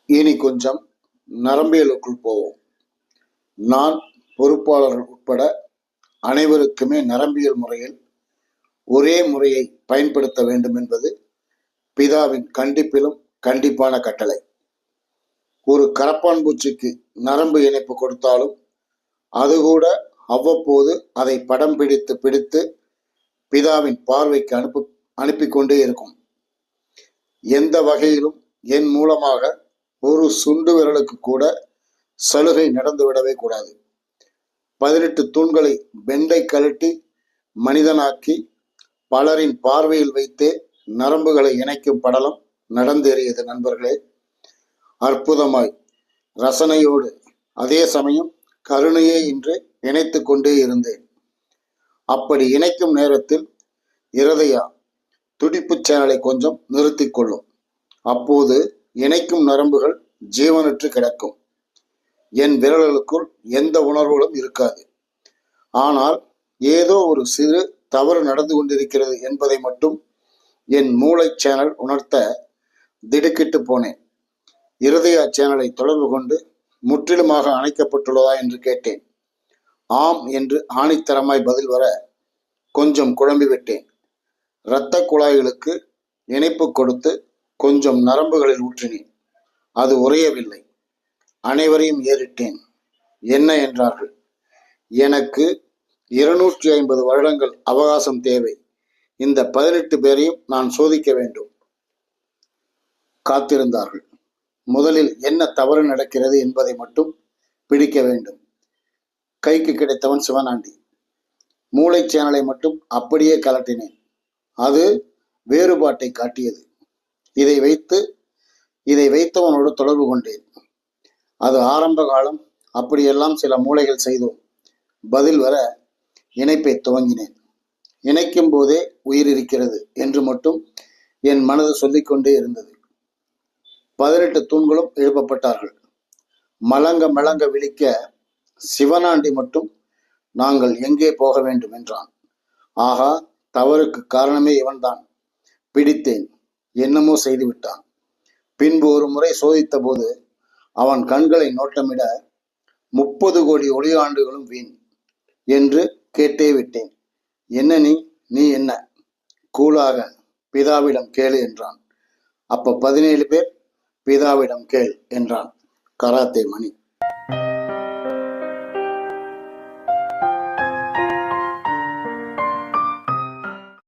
இனி கொஞ்சம் நரம்பியலுக்குள் போவோம். நான், பொறுப்பாளர்கள் உட்பட அனைவருக்குமே நரம்பியல் முறையில் ஒரே முறையை பயன்படுத்த வேண்டும் என்பது பிதாவின் கண்டிப்பிலும் கண்டிப்பான கட்டளை. ஒரு கரப்பான் பூச்சிக்கு நரம்பு இணைப்பு கொடுத்தாலும் அது கூட அவ்வப்போது அதை படம் பிடித்து பிடித்து பிதாவின் பார்வைக்கு அனுப்பிக்கொண்டே இருக்கும். எந்த வகையிலும் என் மூலமாக ஒரு சுண்டு விரலுக்கு கூட சலுகை நடந்து விடவே கூடாது. 18 தூண்களை பெண்டை கழட்டி மனிதனாக்கி பலரின் பார்வையில் வைத்தே நரம்புகளை இணைக்கும் படலம் நடந்தேறியது நண்பர்களே. அற்புதமாய், ரசனையோடு, அதே சமயம் கருணையே இன்று இணைத்து கொண்டே இருந்தேன். அப்படி இணைக்கும் நேரத்தில் இருதயா துடிப்பு சேனலை கொஞ்சம் நிறுத்தி கொள்ளும். அப்போது இணைக்கும் நரம்புகள் ஜீவனற்று கிடக்கும். என் விரல்களுக்குள் எந்த உணர்வுகளும் இருக்காது. ஆனால் ஏதோ ஒரு சிறு தவறு நடந்து கொண்டிருக்கிறது என்பதை மட்டும் என் மூளை சேனல் உணர்த்த திடுக்கிட்டு போனேன். இருதயா சேனலை தொடர்பு கொண்டு முற்றிலுமாக அணைக்கப்பட்டுள்ளதா என்று கேட்டேன். ஆம் என்று ஆணித்தரமாய் பதில் வர கொஞ்சம் குழம்பிவிட்டேன். இரத்த குழாய்களுக்கு இணைப்பு கொடுத்து கொஞ்சம் நரம்புகளில் ஊற்றினேன். அது உறையவில்லை. அனைவரையும் ஏறிட்டேன். என்ன என்றார்கள். எனக்கு 250 வருடங்கள் அவகாசம் தேவை. இந்த 18 பேரையும் நான் சோதிக்க வேண்டும். காத்திருந்தார்கள். முதலில் என்ன தவறு நடக்கிறது என்பதை மட்டும் பிடிக்க வேண்டும். கைக்கு கிடைத்தவன் சிவனாண்டி. மூளை சேனலை மட்டும் அப்படியே கலட்டினேன். அது வேறுபாட்டை காட்டியது. இதை வைத்தவனோடு தொடர்பு கொண்டேன். அது ஆரம்ப காலம். அப்படியெல்லாம் சில மூளைகள் செய்தோம். பதில் வர இணைப்பை துவங்கினேன். இணைக்கும் போதே உயிர் இருக்கிறது என்று மட்டும் என் மனது சொல்லிக்கொண்டே இருந்தது. 18 தூண்களும் எழுப்பப்பட்டார்கள். மலங்க விழிக்க சிவனாண்டி மட்டும் நாங்கள் எங்கே போக வேண்டும் என்றான். ஆகா, தவறுக்கு காரணமே இவன்தான். பிடித்தேன். என்னமோ செய்துவிட்டான். பின்பு ஒரு முறை சோதித்த போது அவன் கண்களை நோட்டமிட 30 கோடி ஒளியாண்டுகளும் வீண் என்று கேட்டே விட்டேன். என்ன நீ என்ன? கூலாக பிதாவிடம் கேளு என்றான். அப்ப 17 பேர் பிதாவிடம் கேள் என்றான் கராத்தே மணி.